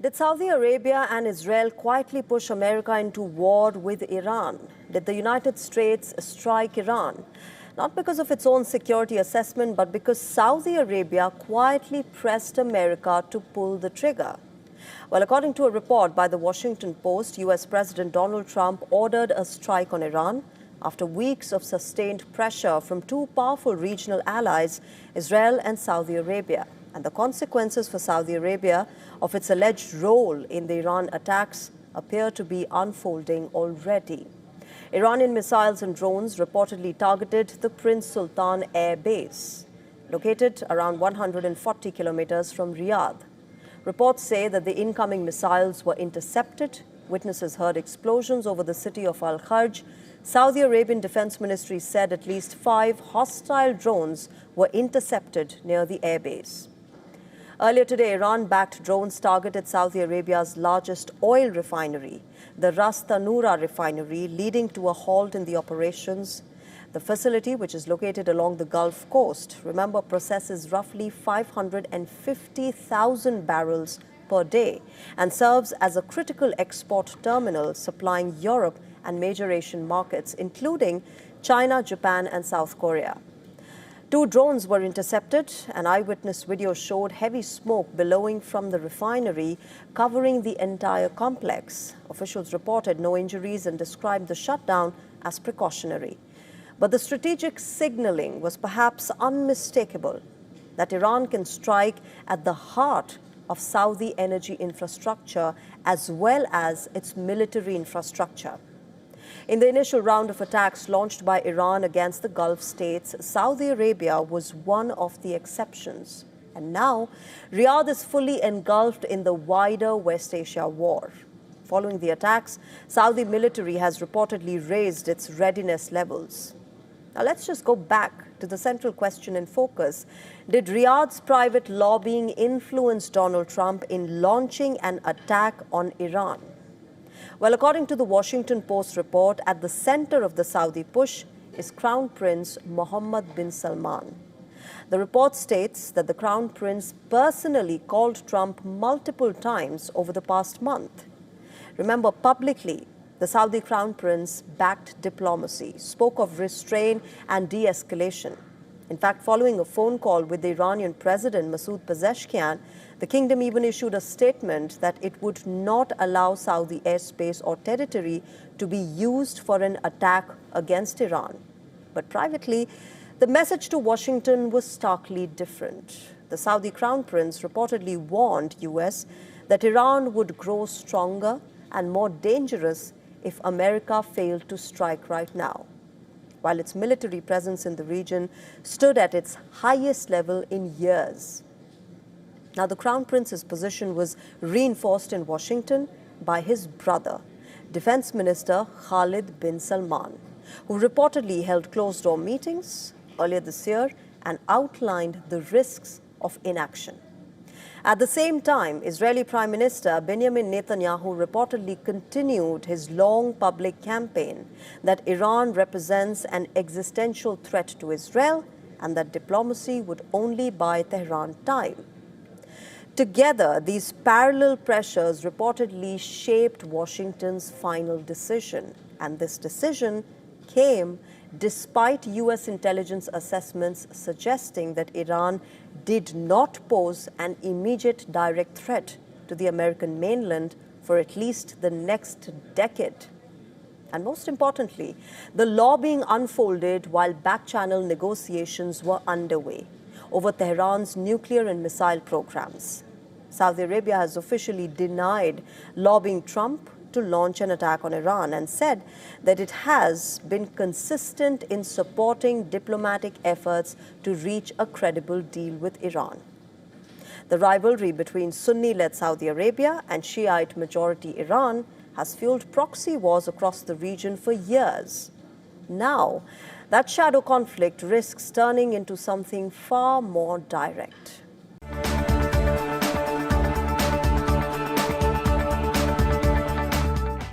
Did Saudi Arabia and Israel quietly push America into war with Iran? Did the United States strike Iran? Not because of its own security assessment, but because Saudi Arabia quietly pressed America to pull the trigger. Well, according to a report by the Washington Post, U.S. President Donald Trump ordered a strike on Iran after weeks of sustained pressure from two powerful regional allies, Israel and Saudi Arabia. And the consequences for Saudi Arabia of its alleged role in the Iran attacks appear to be unfolding already. Iranian missiles and drones reportedly targeted the Prince Sultan Air Base, located around 140 kilometers from Riyadh. Reports say that the incoming missiles were intercepted. Witnesses heard explosions over the city of Al-Kharj. Saudi Arabian Defense Ministry said at least 5 hostile drones were intercepted near the airbase. Earlier today, Iran-backed drones targeted Saudi Arabia's largest oil refinery, the Ras Tanura refinery, leading to a halt in the operations. The facility, which is located along the Gulf Coast, remember, processes roughly 550,000 barrels per day and serves as a critical export terminal supplying Europe and major Asian markets, including China, Japan, and South Korea. 2 drones were intercepted. An eyewitness video showed heavy smoke billowing from the refinery, covering the entire complex. Officials reported no injuries and described the shutdown as precautionary. But the strategic signaling was perhaps unmistakable, that Iran can strike at the heart of Saudi energy infrastructure as well as its military infrastructure. In the initial round of attacks launched by Iran against the Gulf states, Saudi Arabia was one of the exceptions. And now, Riyadh is fully engulfed in the wider West Asia war. Following the attacks, Saudi military has reportedly raised its readiness levels. Now, let's just go back to the central question in focus. Did Riyadh's private lobbying influence Donald Trump in launching an attack on Iran? Well, according to the Washington Post report, at the center of the Saudi push is Crown Prince Mohammed bin Salman. The report states that the Crown Prince personally called Trump multiple times over the past month. Remember, publicly, the Saudi Crown Prince backed diplomacy, spoke of restraint and de-escalation. In fact, following a phone call with the Iranian President Masoud Pezeshkian, the kingdom even issued a statement that it would not allow Saudi airspace or territory to be used for an attack against Iran. But privately, the message to Washington was starkly different. The Saudi Crown Prince reportedly warned US that Iran would grow stronger and more dangerous if America failed to strike right now, while its military presence in the region stood at its highest level in years. Now, the Crown Prince's position was reinforced in Washington by his brother, Defense Minister Khalid bin Salman, who reportedly held closed-door meetings earlier this year and outlined the risks of inaction. At the same time, Israeli Prime Minister Benjamin Netanyahu reportedly continued his long public campaign that Iran represents an existential threat to Israel and that diplomacy would only buy Tehran time. Together, these parallel pressures reportedly shaped Washington's final decision, and this decision came despite U.S. intelligence assessments suggesting that Iran did not pose an immediate direct threat to the American mainland for at least the next decade. And most importantly, the lobbying unfolded while back-channel negotiations were underway over Tehran's nuclear and missile programs. Saudi Arabia has officially denied lobbying Trump to launch an attack on Iran and said that it has been consistent in supporting diplomatic efforts to reach a credible deal with Iran. The rivalry between Sunni-led Saudi Arabia and Shiite-majority Iran has fueled proxy wars across the region for years. Now, that shadow conflict risks turning into something far more direct.